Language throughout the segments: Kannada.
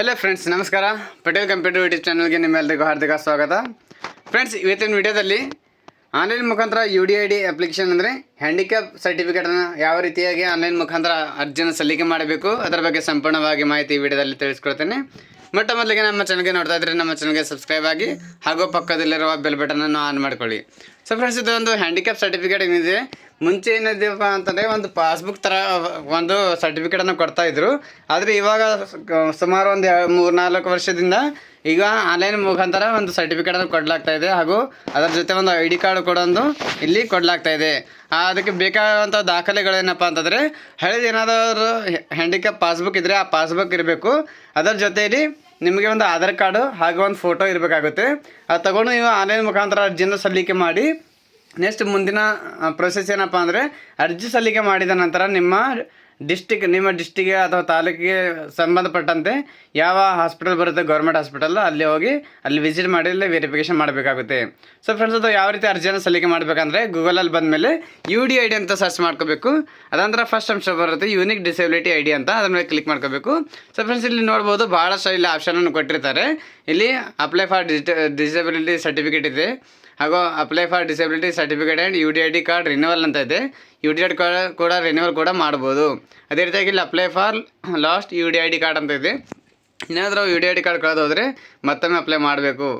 ಹಲೋ ಫ್ರೆಂಡ್ಸ್, ನಮಸ್ಕಾರ. ಪಟೇಲ್ ಕಂಪ್ಯೂಟರ್ ಯೂಟ್ಯೂಬ್ ಚಾನಲ್ಗೆ ನಿಮ್ಮೆಲ್ಲರಿಗೂ ಹಾರ್ದಿಕ ಸ್ವಾಗತ. ಫ್ರೆಂಡ್ಸ್, ಇವತ್ತಿನ ವಿಡಿಯೋದಲ್ಲಿ ಆನ್ಲೈನ್ ಮುಖಾಂತರ UDID ಅಪ್ಲಿಕೇಶನ್ ಅಂದರೆ ಹ್ಯಾಂಡಿಕ್ಯಾಪ್ ಸರ್ಟಿಫಿಕೇಟನ್ನು ಯಾವ ರೀತಿಯಾಗಿ ಆನ್ಲೈನ್ ಮುಖಾಂತರ ಅರ್ಜಿಯನ್ನು ಸಲ್ಲಿಕೆ ಮಾಡಬೇಕು ಅದರ ಬಗ್ಗೆ ಸಂಪೂರ್ಣವಾಗಿ ಮಾಹಿತಿ ಈ ವಿಡಿಯೋದಲ್ಲಿ ತಿಳಿಸ್ಕೊಡ್ತೇನೆ. ಮೊಟ್ಟ ಮೊದಲಿಗೆ ನಮ್ಮ ಚಾನಲ್ಗೆ ನೋಡ್ತಾ ಇದ್ದರೆ ನಮ್ಮ ಚಾನಲ್ಗೆ ಸಬ್ಸ್ಕ್ರೈಬ್ ಆಗಿ ಹಾಗೂ ಪಕ್ಕದಲ್ಲಿರುವ ಬೆಲ್ ಬಟನನ್ನು ಆನ್ ಮಾಡ್ಕೊಳ್ಳಿ. ಸೊ ಫ್ರೆಂಡ್ಸ್, ಇದೊಂದು ಹ್ಯಾಂಡಿಕ್ಯಾಪ್ ಸರ್ಟಿಫಿಕೇಟ್ ಏನಿದೆ, ಮುಂಚೆ ಏನಿದೆಯಪ್ಪ ಅಂತಂದರೆ ಒಂದು ಪಾಸ್ಬುಕ್ ಥರ ಒಂದು ಸರ್ಟಿಫಿಕೇಟನ್ನು ಕೊಡ್ತಾಯಿದ್ರು. ಆದರೆ ಇವಾಗ ಸುಮಾರು ಒಂದು 3-4 ವರ್ಷದಿಂದ ಈಗ ಆನ್ಲೈನ್ ಮುಖಾಂತರ ಒಂದು ಸರ್ಟಿಫಿಕೇಟನ್ನು ಕೊಡಲಾಗ್ತಾ ಇದೆ, ಹಾಗೂ ಅದರ ಜೊತೆ ಒಂದು ID ಕಾರ್ಡ್ ಕೂಡ ಒಂದು ಇಲ್ಲಿ ಕೊಡಲಾಗ್ತಾ ಇದೆ. ಅದಕ್ಕೆ ಬೇಕಾದಂಥ ದಾಖಲೆಗಳೇನಪ್ಪ ಅಂತಂದರೆ, ಹಳೇದು ಏನಾದರೂ ಹ್ಯಾಂಡಿಕ್ಯಾಪ್ ಪಾಸ್ಬುಕ್ ಇದ್ದರೆ ಆ ಪಾಸ್ಬುಕ್ ಇರಬೇಕು. ಅದರ ಜೊತೆಯಲ್ಲಿ ನಿಮಗೆ ಒಂದು ಆಧಾರ್ ಕಾರ್ಡು ಹಾಗೂ ಒಂದು ಫೋಟೋ ಇರಬೇಕಾಗುತ್ತೆ. ಅದು ತಗೊಂಡು ನೀವು ಆನ್ಲೈನ್ ಮುಖಾಂತರ ಅರ್ಜಿಯನ್ನು ಸಲ್ಲಿಕೆ ಮಾಡಿ ನೆಕ್ಸ್ಟ್ ಮುಂದಿನ ಪ್ರೊಸೆಸ್ ಏನಪ್ಪ ಅಂದರೆ, ಅರ್ಜಿ ಸಲ್ಲಿಕೆ ಮಾಡಿದ ನಂತರ ನಿಮ್ಮ ಡಿಸ್ಟಿಕ್ಗೆ ಅಥವಾ ತಾಲೂಕಿಗೆ ಸಂಬಂಧಪಟ್ಟಂತೆ ಯಾವ ಹಾಸ್ಪಿಟಲ್ ಬರುತ್ತೆ, ಗೌರ್ಮೆಂಟ್ ಹಾಸ್ಪಿಟಲ್, ಅಲ್ಲಿ ಹೋಗಿ ಅಲ್ಲಿ ವಿಸಿಟ್ ಮಾಡಿ ಅಲ್ಲಿ ವೆರಿಫಿಕೇಷನ್ ಮಾಡಬೇಕಾಗುತ್ತೆ. ಸೊ ಫ್ರೆಂಡ್ಸ್, ಅದು ಯಾವ ರೀತಿ ಅರ್ಜಿಯನ್ನು ಸಲ್ಲಿಕೆ ಮಾಡಬೇಕಂದ್ರೆ, ಗೂಗಲಲ್ಲಿ ಬಂದಮೇಲೆ UDID ಅಂತ ಸರ್ಚ್ ಮಾಡ್ಕೋಬೇಕು. ಅದಂತರ ಫಸ್ಟ್ ಅಂಶ ಬರುತ್ತೆ ಯೂನಿಕ್ ಡಿಸೇಬಿಲಿಟಿ ID ಅಂತ, ಅದ್ರ ಮೇಲೆ ಕ್ಲಿಕ್ ಮಾಡ್ಕೋಬೇಕು. ಸೊ ಫ್ರೆಂಡ್ಸ್, ಇಲ್ಲಿ ನೋಡ್ಬೋದು ಭಾಳಷ್ಟು ಇಲ್ಲಿ ಆಪ್ಷನನ್ನು ಕೊಟ್ಟಿರ್ತಾರೆ. ಇಲ್ಲಿ ಅಪ್ಲೈ ಫಾರ್ ಡಿಸೇಬಿಲಿಟಿ ಸರ್ಟಿಫಿಕೇಟ್ ಇದೆ, ಹಾಗೂ apply for disability certificate and UDID card renewal ಅಂತ ಇದೆ. UDID ಕಾರ್ಡ್ ಕೂಡ ರಿನ್ಯೂವಲ್ ಕೂಡ ಮಾಡ್ಬೋದು. ಅದೇ ರೀತಿಯಾಗಿ ಇಲ್ಲಿ apply for last UDID card ಅಂತ ಇದೆ. ಏನಾದರೂ UDID ಕಾರ್ಡ್ ಕಳೆದು ಹೋದರೆ ಮತ್ತೊಮ್ಮೆ ಅಪ್ಲೈ ಮಾಡಬೇಕು.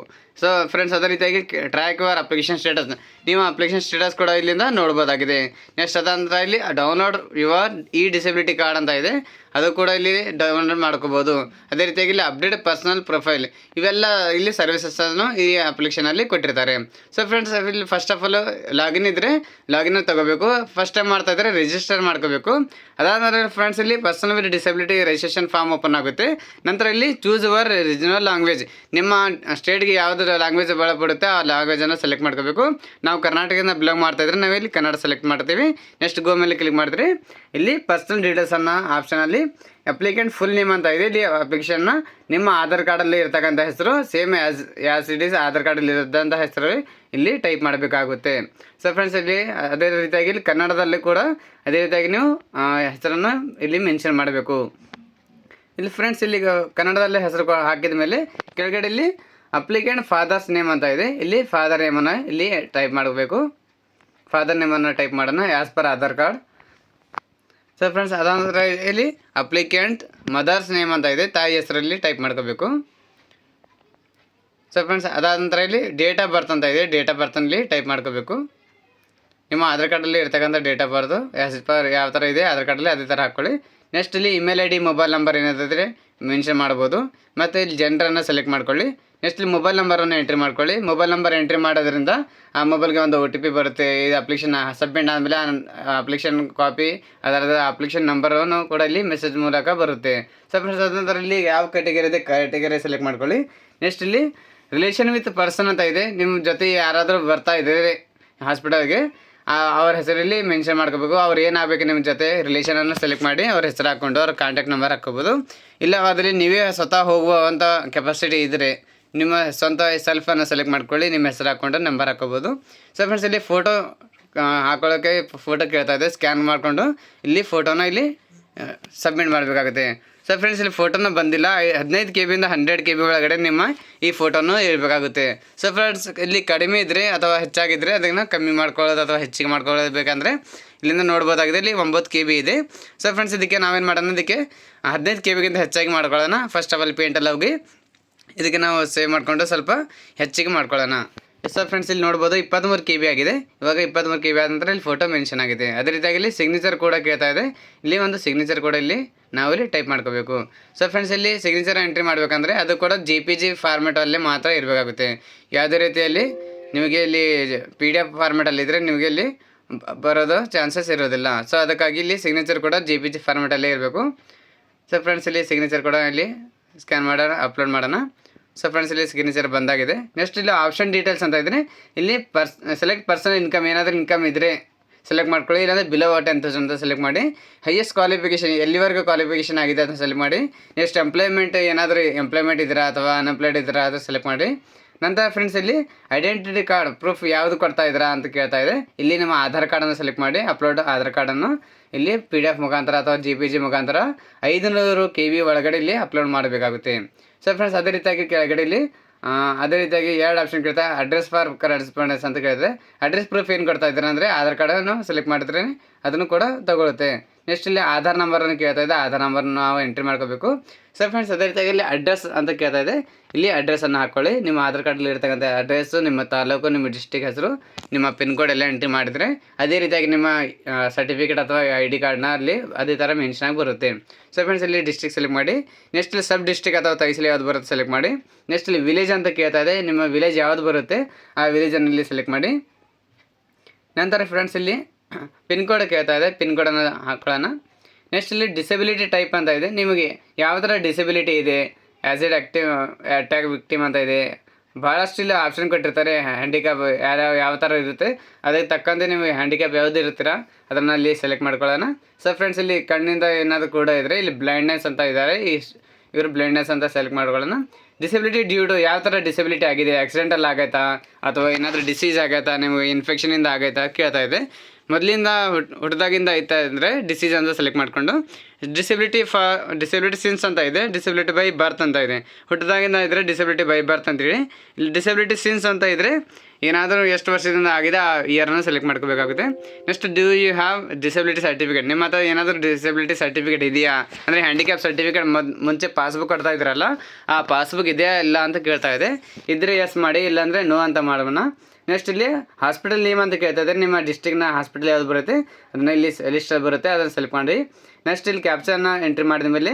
ಸೊ ಫ್ರೆಂಡ್ಸ್, ಅದೇ ರೀತಿಯಾಗಿ ಟ್ರ್ಯಾಕ್ ಯುವರ್ ಅಪ್ಲಿಕೇಶನ್ ಸ್ಟೇಟಸ್, ನೀವು ಅಪ್ಲಿಕೇಶನ್ ಸ್ಟೇಟಸ್ ಕೂಡ ಇಲ್ಲಿಂದ ನೋಡ್ಬೋದಾಗಿದೆ. ನೆಕ್ಸ್ಟ್ ಅದಂತರ ಇಲ್ಲಿ ಡೌನ್ಲೋಡ್ ಯುವರ್ ಡಿಸೇಬಿಲಿಟಿ ಕಾರ್ಡ್ ಅಂತ ಇದೆ, ಅದು ಕೂಡ ಇಲ್ಲಿ ಡೌನ್ಲೋಡ್ ಮಾಡ್ಕೋಬೋದು. ಅದೇ ರೀತಿಯಾಗಿ ಇಲ್ಲಿ ಅಪ್ಡೇಟ್ ಪರ್ಸನಲ್ ಪ್ರೊಫೈಲ್, ಇವೆಲ್ಲ ಇಲ್ಲಿ ಸರ್ವಿಸಸ್ಸನ್ನು ಈ ಅಪ್ಲಿಕೇಶನಲ್ಲಿ ಕೊಟ್ಟಿರ್ತಾರೆ. ಸೊ ಫ್ರೆಂಡ್ಸ್, ಇಲ್ಲಿ ಫಸ್ಟ್ ಆಫ್ ಆಲ್ ಲಾಗಿನ್ ಇದ್ದರೆ ಲಾಗಿನ್ ತೊಗೋಬೇಕು. ಫಸ್ಟ್ ಟೈಮ್ ಮಾಡ್ತಾ ಇದ್ದರೆ ರಿಜಿಸ್ಟರ್ ಮಾಡ್ಕೋಬೇಕು. ಅದಾದಮೇಲೆ ಫ್ರೆಂಡ್ಸ್, ಇಲ್ಲಿ personal with disability registration form open ಆಗುತ್ತೆ. ನಂತರ ಇಲ್ಲಿ ಚೂಸ್ ಯುವರ್ ರೀಜನಲ್ ಲ್ಯಾಂಗ್ವೇಜ್, ನಿಮ್ಮ ಸ್ಟೇಟ್ಗೆ ಯಾವುದು ಲ್ಯಾಂಗ್ವೇಜ್ ಬಳಪಡುತ್ತೆ ಆ ಲ್ಯಾಂಗ್ವೇಜನ್ನು ಸೆಲೆಕ್ಟ್ ಮಾಡ್ಕೋಬೇಕು. ನಾವು ಕರ್ನಾಟಕದಿಂದ ಬಿಲಾಂಗ್ ಮಾಡ್ತಾ ಇದ್ರೆ ನಾವಿಲ್ಲಿ ಕನ್ನಡ ಸೆಲೆಕ್ಟ್ ಮಾಡ್ತೀವಿ. ನೆಕ್ಸ್ಟ್ ಗೋ ಮೇಲೆ ಕ್ಲಿಕ್ ಮಾಡಿದ್ರೆ ಇಲ್ಲಿ ಪರ್ಸನಲ್ ಡೀಟೇಲ್ಸ್ ಅನ್ನೋ ಆಪ್ಷನಲ್ಲಿ ಅಪ್ಲಿಕೆಂಟ್ ಫುಲ್ ನೇಮ್ ಅಂತ ಇದೆ. ಇಲ್ಲಿ ಅಪ್ಲಿಕೇಶನ್ನ ನಿಮ್ಮ ಆಧಾರ್ ಕಾರ್ಡಲ್ಲಿ ಇರ್ತಕ್ಕಂಥ ಹೆಸರು same as it is Aadhaar ಕಾರ್ಡಲ್ಲಿ ಇರೋದಂಥ ಹೆಸರು ಇಲ್ಲಿ ಟೈಪ್ ಮಾಡಬೇಕಾಗುತ್ತೆ. ಸೊ ಫ್ರೆಂಡ್ಸ್, ಇಲ್ಲಿ ಅದೇ ರೀತಿಯಾಗಿ ಇಲ್ಲಿ ಕನ್ನಡದಲ್ಲಿ ಕೂಡ ಅದೇ ರೀತಿಯಾಗಿ ನೀವು ಹೆಸರನ್ನು ಇಲ್ಲಿ ಮೆನ್ಷನ್ ಮಾಡಬೇಕು. ಇಲ್ಲಿ ಫ್ರೆಂಡ್ಸ್, ಇಲ್ಲಿ ಕನ್ನಡದಲ್ಲಿ ಹೆಸರು ಹಾಕಿದ ಮೇಲೆ ಕೆಳಗಡೆ ಇಲ್ಲಿ ಅಪ್ಲಿಕೆಂಟ್ ಫಾದರ್ಸ್ ನೇಮ್ ಅಂತ ಇದೆ. ಇಲ್ಲಿ ಫಾದರ್ ನೇಮನ್ನು ಇಲ್ಲಿ ಟೈಪ್ ಮಾಡಬೇಕು. ಫಾದರ್ ನೇಮನ್ನು ಟೈಪ್ ಮಾಡೋಣ as per Aadhaar card. So friends, ಅದಾದ ಇಲ್ಲಿ ಅಪ್ಲಿಕೆಂಟ್ ಮದರ್ಸ್ ನೇಮ್ ಅಂತ ಇದೆ, ತಾಯಿ ಹೆಸರಲ್ಲಿ ಟೈಪ್ ಮಾಡ್ಕೋಬೇಕು. ಸೊ ಫ್ರೆಂಡ್ಸ್, ಅದಾದ ನಂತರ ಇಲ್ಲಿ ಡೇಟ್ ಆಫ್ ಬರ್ತ್ ಅಂತ ಇದೆ, ಡೇಟ್ ಆಫ್ ಬರ್ತಲ್ಲಿ ಟೈಪ್ ಮಾಡ್ಕೋಬೇಕು. ನಿಮ್ಮ ಆಧಾರ್ ಕಾರ್ಡಲ್ಲಿ ಇರ್ತಕ್ಕಂಥ date of birth as per ಯಾವ ಥರ ಇದೆ ಆಧಾರ್ ಕಾರ್ಡಲ್ಲಿ ಅದೇ ಥರ ಹಾಕ್ಕೊಳ್ಳಿ. ನೆಕ್ಸ್ಟ್ ಇಲ್ಲಿ ಇಮೇಲ್ ID ಮೊಬೈಲ್ ನಂಬರ್ ಏನಾದಿದ್ರೆ ಮೆನ್ಷನ್ ಮಾಡ್ಬೋದು. ಮತ್ತು ಇಲ್ಲಿ ಜೆಂಡರನ್ನು ಸೆಲೆಕ್ಟ್ ಮಾಡ್ಕೊಳ್ಳಿ. ನೆಕ್ಸ್ಟ್ ಇಲ್ಲಿ ಮೊಬೈಲ್ ನಂಬರನ್ನು ಎಂಟ್ರಿ ಮಾಡ್ಕೊಳ್ಳಿ. ಮೊಬೈಲ್ ನಂಬರ್ ಎಂಟ್ರಿ ಮಾಡೋದ್ರಿಂದ ಆ ಮೊಬೈಲ್ಗೆ ಒಂದು OTP ಬರುತ್ತೆ. ಇದು ಅಪ್ಲಿಕೇಶನ್ ಸಬ್ಮಿಟ್ ಆದಮೇಲೆ ಅಪ್ಲಿಕೇಶನ್ ಕಾಪಿ ಅದರದ ಅಪ್ಲಿಕೇಶನ್ ನಂಬರನ್ನು ಕೂಡ ಇಲ್ಲಿ ಮೆಸೇಜ್ ಮೂಲಕ ಬರುತ್ತೆ. ಸಬ್ಮಿಟ್ ಆದ ನಂತರ ಇಲ್ಲಿ ಯಾವ ಕ್ಯಾಟಗರಿ ಇದೆ ಕ್ಯಾಟಗರಿ ಸೆಲೆಕ್ಟ್ ಮಾಡ್ಕೊಳ್ಳಿ. ನೆಕ್ಸ್ಟ್ ಇಲ್ಲಿ ರಿಲೇಷನ್ ವಿತ್ ಪರ್ಸನ್ ಅಂತ ಇದೆ, ನಿಮ್ಮ ಜೊತೆ ಯಾರಾದರೂ ಬರ್ತಾ ಇದ್ದಾರೆ ಹಾಸ್ಪಿಟಲ್ಗೆ ಅವ್ರ ಹೆಸರಲ್ಲಿ ಮೆನ್ಷನ್ ಮಾಡ್ಕೋಬೇಕು. ಅವ್ರು ಏನಾಗಬೇಕು ನಿಮ್ಮ ಜೊತೆ ರಿಲೇಷನನ್ನು ಸೆಲೆಕ್ಟ್ ಮಾಡಿ ಅವ್ರ ಹೆಸರು ಹಾಕ್ಕೊಂಡು ಅವ್ರ ಕಾಂಟ್ಯಾಕ್ಟ್ ನಂಬರ್ ಹಾಕ್ಕೋಬೋದು. ಇಲ್ಲ ಅದರಲ್ಲಿ ನೀವೇ ಸ್ವತಃ ಹೋಗುವಂಥ ಕೆಪಾಸಿಟಿ ಇದ್ದರೆ ನಿಮ್ಮ ಸ್ವಂತ ಸೆಲ್ಫನ್ನು ಸೆಲೆಕ್ಟ್ ಮಾಡ್ಕೊಳ್ಳಿ, ನಿಮ್ಮ ಹೆಸರು ಹಾಕ್ಕೊಂಡು ನಂಬರ್ ಹಾಕ್ಕೋಬೋದು. ಸೊ ಫ್ರೆಂಡ್ಸ್, ಇಲ್ಲಿ ಫೋಟೋ ಹಾಕೊಳ್ಳೋಕ್ಕೆ ಫೋಟೋ ಕೇಳ್ತಾ ಇದೆ, ಸ್ಕ್ಯಾನ್ ಮಾಡಿಕೊಂಡು ಇಲ್ಲಿ ಫೋಟೋನ ಇಲ್ಲಿ ಸಬ್ಮಿಟ್ ಮಾಡಬೇಕಾಗುತ್ತೆ. ಸೊ ಫ್ರೆಂಡ್ಸ್, ಇಲ್ಲಿ ಫೋಟೋನ ಬಂದಿಲ್ಲ, 15 KB ಇಂದ 100 KB ಒಳಗಡೆ ನಿಮ್ಮ ಈ ಫೋಟೋನು ಇರಬೇಕಾಗುತ್ತೆ. ಸೊ ಫ್ರೆಂಡ್ಸ್, ಇಲ್ಲಿ ಕಡಿಮೆ ಇದ್ದರೆ ಅಥವಾ ಹೆಚ್ಚಾಗಿದ್ದರೆ ಅದನ್ನು ಕಮ್ಮಿ ಮಾಡ್ಕೊಳ್ಳೋದು ಅಥವಾ ಹೆಚ್ಚಿಗೆ ಮಾಡ್ಕೊಳ್ಳೋದು ಬೇಕಂದರೆ ಇಲ್ಲಿಂದ ನೋಡ್ಬೋದಾಗಿದೆ. ಇಲ್ಲಿ 9 KB ಇದೆ. ಸೊ ಫ್ರೆಂಡ್ಸ್, ಇದಕ್ಕೆ ನಾವೇನು ಮಾಡೋಣ, ಇದಕ್ಕೆ 15 KBಗಿಂತ ಹೆಚ್ಚಾಗಿ ಮಾಡ್ಕೊಳ್ಳೋಣ. ಫಸ್ಟ್ ಆಫ್ ಆಲ್ ಪೇಂಟಲ್ಲಿ ಹೋಗಿ ಇದಕ್ಕೆ ನಾವು ಸೇವ್ ಮಾಡಿಕೊಂಡು ಸ್ವಲ್ಪ ಹೆಚ್ಚಿಗೆ ಮಾಡ್ಕೊಳ್ಳೋಣ. ಸೊ ಫ್ರೆಂಡ್ಸ್, ಇಲ್ಲಿ ನೋಡ್ಬೋದು 23 KB ಆಗಿದೆ. ಇವಾಗ 23 KB ಆದ ನಂತರ ಇಲ್ಲಿ ಫೋಟೋ ಮೆನ್ಷನ್ ಆಗಿದೆ. ಅದೇ ರೀತಿಯಾಗಿ ಇಲ್ಲಿ ಸಿಗ್ನೇಚರ್ ಕೂಡ ಕೇಳ್ತಾ ಇದೆ. ಇಲ್ಲಿ ಒಂದು ಸಿಗ್ನೇಚರ್ ಕೂಡ ಇಲ್ಲಿ ನಾವಿಲ್ಲಿ ಟೈಪ್ ಮಾಡ್ಕೋಬೇಕು. ಸೊ ಫ್ರೆಂಡ್ಸ್, ಇಲ್ಲಿ ಸಿಗ್ನೇಚರ್ ಎಂಟ್ರಿ ಮಾಡಬೇಕಂದ್ರೆ ಅದು ಕೂಡ JPG ಫಾರ್ಮೆಟಲ್ಲಿ ಮಾತ್ರ ಇರಬೇಕಾಗುತ್ತೆ. ಯಾವುದೇ ರೀತಿಯಲ್ಲಿ ನಿಮಗೆ ಇಲ್ಲಿ PDF ಫಾರ್ಮೆಟಲ್ಲಿ ಇದ್ದರೆ ನಿಮಗೆ ಇಲ್ಲಿ ಬರೋದು ಚಾನ್ಸಸ್ ಇರೋದಿಲ್ಲ. ಸೊ ಅದಕ್ಕಾಗಿ ಇಲ್ಲಿ ಸಿಗ್ನೇಚರ್ ಕೂಡ JPG ಫಾರ್ಮೆಟಲ್ಲೇ ಇರಬೇಕು. ಸೊ ಫ್ರೆಂಡ್ಸ್, ಇಲ್ಲಿ ಸಿಗ್ನೇಚರ್ ಕೂಡ ಇಲ್ಲಿ ಸ್ಕ್ಯಾನ್ ಮಾಡೋಣ, ಅಪ್ಲೋಡ್ ಮಾಡೋಣ. ಸೊ ಫ್ರೆಂಡ್ಸ್, ಇಲ್ಲಿ ಸಿಗ್ನೇಚರ್ ಬಂದಾಗಿದೆ. ನೆಕ್ಸ್ಟ್ ಇಲ್ಲಿ ಆಪ್ಷನ್ ಡೀಟೇಲ್ಸ್ ಅಂತ ಇದ್ದರೆ ಇಲ್ಲಿ ಸೆಲೆಕ್ಟ್ ಪರ್ಸನಲ್ ಇನ್ಕಮ್, ಏನಾದರೂ ಇನ್ಕಮ್ ಇದ್ದರೆ ಸೆಲೆಕ್ಟ್ ಮಾಡ್ಕೊಳ್ಳಿ. ಇಲ್ಲಾಂದರೆ ಬಿಲೋ 10,000 ಅಂತ ಸೆಲೆಕ್ಟ್ ಮಾಡಿ. ಹೈಯೆಸ್ಟ್ ಕ್ವಾಲಿಫಿಕೇಷನ್ ಎಲ್ಲಿವರೆಗೂ ಕ್ವಾಲಿಫಿಕೇಷನ್ ಆಗಿದೆ ಅಂತ ಸೆಲೆಕ್ಟ್ ಮಾಡಿ. ನೆಕ್ಸ್ಟ್ ಎಂಪ್ಲಾಯ್ಮೆಂಟ್ ಏನಾದರೂ ಎಂಪ್ಲಾಯ್ಮೆಂಟ್ ಇದ್ದೀರಾ ಅಥವಾ ಅನ್ಎಂಪ್ಲಾಯ್ಡ್ ಇದ್ದೀರಾ ಅದು ಸೆಲೆಕ್ಟ್ ಮಾಡಿ. ನಂತರ ಫ್ರೆಂಡ್ಸ್ ಇಲ್ಲಿ ಐಡೆಂಟಿಟಿ ಕಾರ್ಡ್ ಪ್ರೂಫ್ ಯಾವುದು ಕೊಡ್ತಾ ಇದ್ದೀರಾ ಅಂತ ಕೇಳ್ತಾ ಇದೆ. ಇಲ್ಲಿ ನಿಮ್ಮ ಆಧಾರ್ ಕಾರ್ಡನ್ನು ಸೆಲೆಕ್ಟ್ ಮಾಡಿ ಅಪ್ಲೋಡ್ ಆಧಾರ್ ಕಾರ್ಡನ್ನು ಇಲ್ಲಿ PDF ಮುಖಾಂತರ ಅಥವಾ JPG ಮುಖಾಂತರ 500 KB ಒಳಗಡೆ ಇಲ್ಲಿ ಅಪ್ಲೋಡ್ ಮಾಡಬೇಕಾಗುತ್ತೆ. ಸೊ ಫ್ರೆಂಡ್ಸ್ ಅದೇ ರೀತಿಯಾಗಿ ಕೆಳಗಡೆ ಇಲ್ಲಿ ಅದೇ ರೀತಿಯಾಗಿ 2 ಆಪ್ಷನ್ ಕೇಳ್ತಾ ಅಡ್ರೆಸ್ ಫಾರ್ ಕರೆಸ್ಪಾಂಡೆನ್ಸ್ ಅಂತ ಕೇಳಿದ್ರೆ ಅಡ್ರೆಸ್ ಪ್ರೂಫ್ ಏನು ಕೊಡ್ತಾ ಇದ್ದೀರಾ ಅಂದರೆ ಆಧಾರ್ ಕಾರ್ಡನ್ನು ಸೆಲೆಕ್ಟ್ ಮಾಡಿದ್ರೆ ಅದನ್ನು ಕೂಡ ತಗೊಳುತ್ತೆ. ನೆಕ್ಸ್ಟ್ ಇಲ್ಲಿ ಆಧಾರ್ ನಂಬರನ್ನು ಕೇಳ್ತಾ ಇದೆ, ಆಧಾರ್ ನಂಬರ್ನ ನಾವು ಎಂಟ್ರಿ ಮಾಡ್ಕೋಬೇಕು. ಸೊ ಫ್ರೆಂಡ್ಸ್ ಅದೇ ರೀತಿಯಾಗಿ ಇಲ್ಲಿ ಅಡ್ರೆಸ್ ಅಂತ ಕೇಳ್ತಾ ಇದೆ, ಇಲ್ಲಿ ಅಡ್ರೆಸ್ಸನ್ನು ಹಾಕ್ಕೊಳ್ಳಿ. ನಿಮ್ಮ ಆಧಾರ್ ಕಾರ್ಡಲ್ಲಿ ಇರ್ತಕ್ಕಂಥ ಅಡ್ರೆಸ್ಸು, ನಿಮ್ಮ ತಾಲೂಕು, ನಿಮ್ಮ ಡಿಸ್ಟಿಕ್ ಹೆಸರು, ನಿಮ್ಮ ಪಿನ್ ಕೋಡ್ ಎಲ್ಲ ಎಂಟ್ರಿ ಮಾಡಿದರೆ ಅದೇ ರೀತಿಯಾಗಿ ನಿಮ್ಮ ಸರ್ಟಿಫಿಕೇಟ್ ಅಥವಾ ID ಕಾರ್ಡ್ನ ಅಲ್ಲಿ ಅದೇ ಥರ ಮೆನ್ಷನ್ ಆಗಿ ಬರುತ್ತೆ. ಸೊ ಫ್ರೆಂಡ್ಸ್ ಇಲ್ಲಿ ಡಿಸ್ಟ್ರಿಕ್ಟ್ ಸೆಲೆಕ್ಟ್ ಮಾಡಿ. ನೆಕ್ಸ್ಟ್ ಇಲ್ಲಿ ಸಬ್ ಡಿಸ್ಟ್ರಿಕ್ಟ್ ಅಥವಾ ತಹಸೀಲ್ ಯಾವ್ದು ಬರುತ್ತೆ ಸೆಲೆಕ್ಟ್ ಮಾಡಿ. ನೆಕ್ಸ್ಟ್ ಇಲ್ಲಿ ವಿಲೇಜ್ ಅಂತ ಕೇಳ್ತಾ ಇದೆ, ನಿಮ್ಮ ವಿಲೇಜ್ ಯಾವ್ದು ಬರುತ್ತೆ ಆ ವಿಲೇಜನ್ನು ಇಲ್ಲಿ ಸೆಲೆಕ್ಟ್ ಮಾಡಿ. ನಂತರ ಫ್ರೆಂಡ್ಸ್ ಇಲ್ಲಿ ಪಿನ್ ಕೋಡ್ ಕೇಳ್ತಾ ಇದೆ, ಪಿನ್ ಕೋಡನ್ನು ಹಾಕೊಳ್ಳೋಣ. ನೆಕ್ಸ್ಟ್ ಇಲ್ಲಿ ಡಿಸಬಿಲಿಟಿ ಟೈಪ್ ಅಂತ ಇದೆ, ನಿಮಗೆ ಯಾವ ಥರ ಡಿಸಬಿಲಿಟಿ ಇದೆ, ಆ್ಯಸ್ ಎ ಅಟ್ಯಾಕ್ ವಿಕ್ಟಿಮ್ ಅಂತ ಇದೆ. ಭಾಳಷ್ಟು ಇಲ್ಲಿ ಆಪ್ಷನ್ ಕೊಟ್ಟಿರ್ತಾರೆ. ಹ್ಯಾಂಡಿಕ್ಯಾಪ್ ಯಾವ ಥರ ಇರುತ್ತೆ ಅದಕ್ಕೆ ತಕ್ಕಂತೆ ನೀವು ಹ್ಯಾಂಡಿಕ್ಯಾಪ್ ಯಾವ್ದು ಇರ್ತೀರಾ ಅದನ್ನು ಅಲ್ಲಿ ಸೆಲೆಕ್ಟ್ ಮಾಡ್ಕೊಳ್ಳೋಣ. ಸೊ ಫ್ರೆಂಡ್ಸ್ ಇಲ್ಲಿ ಕಣ್ಣಿಂದ ಏನಾದರೂ ಕೂಡ ಇದ್ದರೆ ಇಲ್ಲಿ ಬ್ಲೈಂಡ್ನೆಸ್ ಅಂತ ಇದ್ದಾರೆ, ಇವರು ಬ್ಲೈಂಡ್ನೆಸ್ ಅಂತ ಸೆಲೆಕ್ಟ್ ಮಾಡ್ಕೊಳ್ಳೋಣ. ಡಿಸಬಿಲಿಟಿ ಡ್ಯೂ ಟು ಯಾವ ಥರ ಡಿಸಬಿಲಿಟಿ ಆಗಿದೆ, ಆಕ್ಸಿಡೆಂಟಲ್ ಆಗೈತಾ ಅಥವಾ ಏನಾದರೂ ಡಿಸೀಸ್ ಆಗೈತಾ, ನಿಮಗೆ ಇನ್ಫೆಕ್ಷನಿಂದ ಆಗೈತಾ ಕೇಳ್ತಾ ಇದೆ. ಮೊದಲಿಂದ ಹುಟ್ಟಿದಾಗಿಂದ ಐತಾ ಅಂದರೆ ಡಿಸೀಸ್ ಅಂತ ಸೆಲೆಕ್ಟ್ ಮಾಡಿಕೊಂಡು ಡಿಸಬಿಲಿಟಿ ಸಿನ್ಸ್ ಅಂತ ಇದೆ, ಡಿಸಬಿಲಿಟಿ ಬೈ ಬರ್ತ್ ಅಂತ ಇದೆ. ಹುಟ್ಟಿದಾಗಿಂದ ಇದ್ದರೆ ಡಿಸಬಿಲಿಟಿ ಬೈ ಬರ್ತ್ ಅಂತೇಳಿ. ಇಲ್ಲಿ ಡಿಸಬಿಲಿಟಿ ಸಿನ್ಸ್ ಅಂತ ಇದ್ದರೆ ಏನಾದರೂ ಎಷ್ಟು ವರ್ಷದಿಂದ ಆಗಿದೆ ಆ ಇಯರ್ನ ಸೆಲೆಕ್ಟ್ ಮಾಡ್ಕೋಬೇಕಾಗುತ್ತೆ. Next do you have disability certificate, ನಿಮ್ಮ ಹತ್ರ ಏನಾದರೂ ಡಿಸಬಿಲಿಟಿ ಸರ್ಟಿಫಿಕೇಟ್ ಇದೆಯಾ ಅಂದರೆ ಹ್ಯಾಂಡಿಕ್ಯಾಪ್ ಸರ್ಟಿಫಿಕೇಟ್ ಮುಂಚೆ ಪಾಸ್ಬುಕ್ ಕೊಡ್ತಾ ಇದ್ರಲ್ಲ ಆ ಪಾಸ್ಬುಕ್ ಇದೆಯಾ ಇಲ್ಲ ಅಂತ ಕೇಳ್ತಾ ಇದೆ. ಇದ್ದರೆ ಎಸ್ ಮಾಡಿ, ಇಲ್ಲಾಂದರೆ ನೋ ಅಂತ ಮಾಡೋಣ. ನೆಕ್ಸ್ಟ್ ಇಲ್ಲಿ ಹಾಸ್ಪಿಟಲ್ ನೇಮ್ ಅಂತ ಕೇಳ್ತಾ ಇದ್ದಾರೆ, ನಿಮ್ಮ ಡಿಸ್ಟ್ರಿಕ್ನ ಹಾಸ್ಪಿಟಲ್ ಯಾವ್ದು ಬರುತ್ತೆ ಅದನ್ನು ಇಲ್ಲಿ ಲಿಸ್ಟಲ್ಲಿ ಬರುತ್ತೆ, ಅದನ್ನು ಸೆಲೆಕ್ಟ್ ಮಾಡಿ. ನೆಕ್ಸ್ಟ್ ಇಲ್ಲಿ ಕ್ಯಾಪ್ಚರ್ನ ಎಂಟ್ರಿ ಮಾಡಿದ ಮೇಲೆ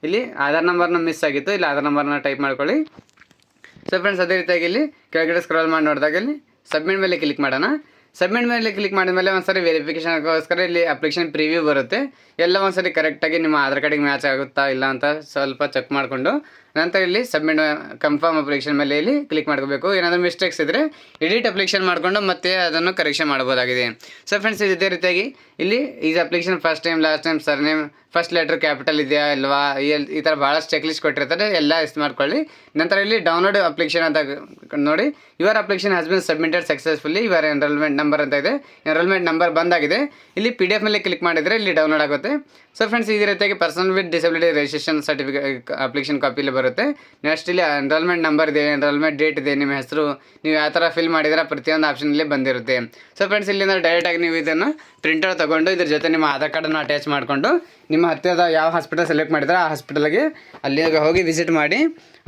ಇಲ್ಲಿ ಆಧಾರ್ ನಂಬರ್ನ ಮಿಸ್ ಆಗಿತ್ತು, ಇಲ್ಲಿ ಆಧಾರ್ ನಂಬರ್ನ ಟೈಪ್ ಮಾಡ್ಕೊಳ್ಳಿ. ಸೊ ಫ್ರೆಂಡ್ಸ್ ಅದೇ ರೀತಿಯಾಗಿ ಇಲ್ಲಿ ಕೆಳಗಡೆ ಸ್ಕ್ರಾಲ್ ಮಾಡಿ ನೋಡಿದಾಗ ಇಲ್ಲಿ ಸಬ್ಮಿಟ್ ಮೇಲೆ ಕ್ಲಿಕ್ ಮಾಡೋಣ. ಸಬ್ಮಿಟ್ ಮೇಲೆ ಕ್ಲಿಕ್ ಮಾಡಿದ ಮೇಲೆ ಒಂದ್ಸರಿ ವೆರಿಫಿಕೇಷನ್ಗೋಸ್ಕರ ಇಲ್ಲಿ ಅಪ್ಲಿಕೇಶನ್ ಪ್ರಿವ್ಯೂ ಬರುತ್ತೆ. ಎಲ್ಲ ಒಂದ್ಸರಿ ಕರೆಕ್ಟಾಗಿ ನಿಮ್ಮ ಆಧಾರ್ ಕಾರ್ಡಿಗೆ ಮ್ಯಾಚ್ ಆಗುತ್ತಾ ಇಲ್ಲ ಅಂತ ಸ್ವಲ್ಪ ಚೆಕ್ ಮಾಡಿಕೊಂಡು ನಂತರ ಇಲ್ಲಿ ಸಬ್ಮಿಟ್ ಕನ್ಫರ್ಮ್ ಅಪ್ಲಿಕೇಶನ್ ಮೇಲೆ ಇಲ್ಲಿ ಕ್ಲಿಕ್ ಮಾಡ್ಕೋಬೇಕು. ಏನಾದರೂ ಮಿಸ್ಟೇಕ್ಸ್ ಇದ್ದರೆ ಎಡಿಟ್ ಅಪ್ಲಿಕೇಶನ್ ಮಾಡಿಕೊಂಡು ಮತ್ತೆ ಅದನ್ನು ಕರೆಕ್ಷನ್ ಮಾಡ್ಬೋದಾಗಿದೆ. ಸೊ ಫ್ರೆಂಡ್ಸ್ ಇದೇ ರೀತಿಯಾಗಿ ಇಲ್ಲಿ is application first time, last time, sir name, first letter capital ಇದೆಯಾ ಇಲ್ವಾ, ಈ ಥರ ಭಾಳಷ್ಟು ಚೆಕ್ ಲಿಸ್ಟ್ ಕೊಟ್ಟಿರ್ತಾರೆ, ಎಲ್ಲ ಇಷ್ಟು ಮಾಡ್ಕೊಳ್ಳಿ. ನಂತರ ಇಲ್ಲಿ ಡೌನ್ಲೋಡ್ ಅಪ್ಲಿಕೇಶನ್ ಅಂತ ನೋಡಿ, your application has been submitted successfully, your enrolment number ಅಂತ ಇದೆ, ಎನ್ರೋಲ್ಮೆಂಟ್ ನಂಬರ್ ಬಂದಾಗಿದೆ. ಇಲ್ಲಿ PDF ಮೇಲೆ ಕ್ಲಿಕ್ ಮಾಡಿದರೆ ಇಲ್ಲಿ ಡೌನ್ಲೋಡ್ ಆಗುತ್ತೆ. ಸೊ ಫ್ರೆಂಡ್ಸ್ ಇದೇ ರೀತಿಯಾಗಿ personal with disability registration certificate application ಕಾಪಿಲಿ ಬರುತ್ತೆ. ನೆಕ್ಸ್ಟ್ ಇಲ್ಲಿ ಎನ್ರೋಲ್ಮೆಂಟ್ ನಂಬರ್ ಇದೆ, ಎನ್ರೋಲ್ಮೆಂಟ್ ಡೇಟ್ ಇದೆ, ನಿಮ್ಮ ಹೆಸರು, ನೀವು ಯಾವ ಥರ ಫಿಲ್ ಮಾಡಿದ್ರೆ ಪ್ರತಿಯೊಂದು ಆಪ್ಷನಲ್ಲಿ ಬಂದಿರುತ್ತೆ. ಸೊ ಫ್ರೆಂಡ್ಸ್ ಇಲ್ಲಿಂದ ಡೈರೆಕ್ಟಾಗಿ ನೀವು ಇದನ್ನು ಪ್ರಿಂಟರ್ ತೊಗೊಂಡು ಇದ್ರ ಜೊತೆ ನಿಮ್ಮ ಆಧಾರ್ ಕಾರ್ಡನ್ನು ಅಟ್ಯಾಚ್ ಮಾಡಿಕೊಂಡು ನಿಮ್ಮ ಹತ್ತಿರದ ಯಾವ ಹಾಸ್ಪಿಟಲ್ ಸೆಲೆಕ್ಟ್ ಮಾಡಿದ್ರೆ ಆ ಹಾಸ್ಪಿಟಲ್ಗೆ ಅಲ್ಲಿಗೆ ಹೋಗಿ ವಿಸಿಟ್ ಮಾಡಿ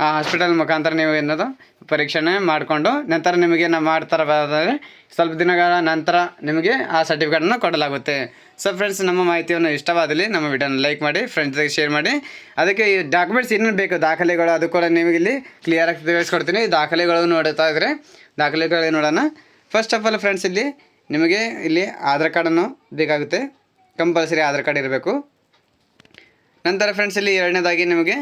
ಆ ಹಾಸ್ಪಿಟಲ್ ಮುಖಾಂತರ ನೀವು ಏನದು ಪರೀಕ್ಷೆನೇ ಮಾಡಿಕೊಂಡು ನಂತರ ನಿಮಗೆ ಮಾಡ್ತಾರಾದರೆ ಸ್ವಲ್ಪ ದಿನಗಳ ನಂತರ ನಿಮಗೆ ಆ ಸರ್ಟಿಫಿಕೇಟನ್ನು ಕೊಡಲಾಗುತ್ತೆ. ಸೊ ಫ್ರೆಂಡ್ಸ್ ನಮ್ಮ ಮಾಹಿತಿಯನ್ನು ಇಷ್ಟವಾದಲ್ಲಿ ನಮ್ಮ ವಿಡಿಯೋನ ಲೈಕ್ ಮಾಡಿ, ಫ್ರೆಂಡ್ಸ್ಗೆ ಶೇರ್ ಮಾಡಿ. ಅದಕ್ಕೆ ಈ ಡಾಕ್ಯುಮೆಂಟ್ಸ್ ಏನೇನು ಬೇಕು ದಾಖಲೆಗಳು ಅದು ಕೂಡ ನಿಮಗೆ ಇಲ್ಲಿ ಕ್ಲಿಯರಾಗಿ ತಿಳಿಸ್ಕೊಡ್ತೀನಿ. ದಾಖಲೆಗಳು ನೋಡ್ತಾ ಇದ್ದರೆ ದಾಖಲೆಗಳು ನೋಡೋಣ. ಫಸ್ಟ್ ಆಫ್ ಆಲ್ ಫ್ರೆಂಡ್ಸ್ ಇಲ್ಲಿ ನಿಮಗೆ ಇಲ್ಲಿ ಆಧಾರ್ ಕಾರ್ಡನ್ನು ಬೇಕಾಗುತ್ತೆ, ಕಂಪಲ್ಸರಿ ಆಧಾರ್ ಕಾರ್ಡ್ ಇರಬೇಕು. ನಂತರ ಫ್ರೆಂಡ್ಸ್ ಇಲ್ಲಿ ಎರಡನೇದಾಗಿ ನಿಮಗೆ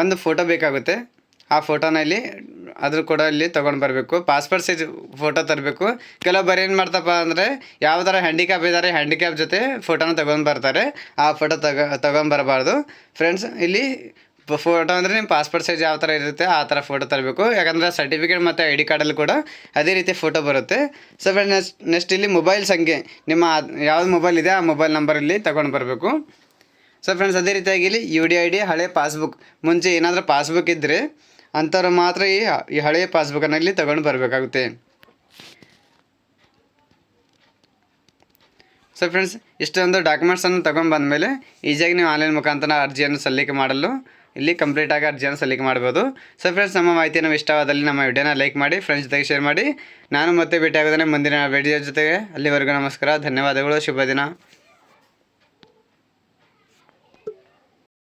ಒಂದು ಫೋಟೋ ಬೇಕಾಗುತ್ತೆ. ಆ ಫೋಟೋನ ಇಲ್ಲಿ ಅದ್ರ ಕೂಡ ಇಲ್ಲಿ ತೊಗೊಂಡು ಬರಬೇಕು. ಪಾಸ್ಪೋರ್ಟ್ ಸೈಜ್ ಫೋಟೋ ತರಬೇಕು. ಕೆಲವೊಬ್ಬರು ಏನು ಮಾಡ್ತಪ್ಪ ಅಂದರೆ ಯಾವ ಥರ ಹ್ಯಾಂಡಿಕ್ಯಾಪ್ ಇದ್ದಾರೆ ಹ್ಯಾಂಡಿಕ್ಯಾಪ್ ಜೊತೆ ಫೋಟೋನ ತೊಗೊಂಡು ಬರ್ತಾರೆ, ಆ ಫೋಟೋ ತೊಗೊಂಬರಬಾರ್ದು ಫ್ರೆಂಡ್ಸ್. ಇಲ್ಲಿ ಫೋಟೋ ಅಂದರೆ ನಿಮ್ಮ ಪಾಸ್ಪೋರ್ಟ್ ಸೈಜ್ ಯಾವ ಥರ ಇರುತ್ತೆ ಆ ಥರ ಫೋಟೋ ತರಬೇಕು. ಯಾಕಂದರೆ ಸರ್ಟಿಫಿಕೇಟ್ ಮತ್ತು ID ಕಾರ್ಡಲ್ಲಿ ಕೂಡ ಅದೇ ರೀತಿ ಫೋಟೋ ಬರುತ್ತೆ. ಸೊ ಫ್ರೆಂಡ್ಸ್ ನೆಕ್ಸ್ಟ್ ಇಲ್ಲಿ ಮೊಬೈಲ್ ಸಂಖ್ಯೆ, ನಿಮ್ಮ ಯಾವ್ದು ಮೊಬೈಲ್ ಇದೆ ಆ ಮೊಬೈಲ್ ನಂಬರಲ್ಲಿ ತೊಗೊಂಡು ಬರಬೇಕು. ಸೊ ಫ್ರೆಂಡ್ಸ್ ಅದೇ ರೀತಿಯಾಗಿ ಇಲ್ಲಿ UDID ಹಳೆ ಪಾಸ್ಬುಕ್, ಮುಂಚೆ ಏನಾದರೂ ಪಾಸ್ಬುಕ್ ಇದ್ದರೆ ಅಂಥವ್ರು ಮಾತ್ರ ಈ ಹಳೆಯ ಪಾಸ್ಬುಕ್ಕನ್ನು ಇಲ್ಲಿ ತೊಗೊಂಡು ಬರಬೇಕಾಗುತ್ತೆ. ಸೊ ಫ್ರೆಂಡ್ಸ್ ಇಷ್ಟೊಂದು ಡಾಕ್ಯುಮೆಂಟ್ಸನ್ನು ತೊಗೊಂಡು ಬಂದಮೇಲೆ ಈಸಿಯಾಗಿ ನೀವು ಆನ್ಲೈನ್ ಮುಖಾಂತರ ಅರ್ಜಿಯನ್ನು ಸಲ್ಲಿಕೆ ಮಾಡಲು ಇಲ್ಲಿ ಕಂಪ್ಲೀಟಾಗಿ ಅರ್ಜಿಯನ್ನು ಸಲ್ಲಿಕೆ ಮಾಡ್ಬೋದು. ಸೊ ಫ್ರೆಂಡ್ಸ್ ನಮ್ಮ ಮಾಹಿತಿಯನ್ನು ಇಷ್ಟವಾದಲ್ಲಿ ನಮ್ಮ ವಿಡಿಯೋನ ಲೈಕ್ ಮಾಡಿ, ಫ್ರೆಂಡ್ಸ್ ಜೊತೆಗೆ ಶೇರ್ ಮಾಡಿ. ನಾನು ಮತ್ತೆ ಭೇಟಿ ಆಗೋದೇ ಮುಂದಿನ ವಿಡಿಯೋ ಜೊತೆಗೆ. ಅಲ್ಲಿವರೆಗೂ ನಮಸ್ಕಾರ, ಧನ್ಯವಾದಗಳು, ಶುಭ ದಿನ.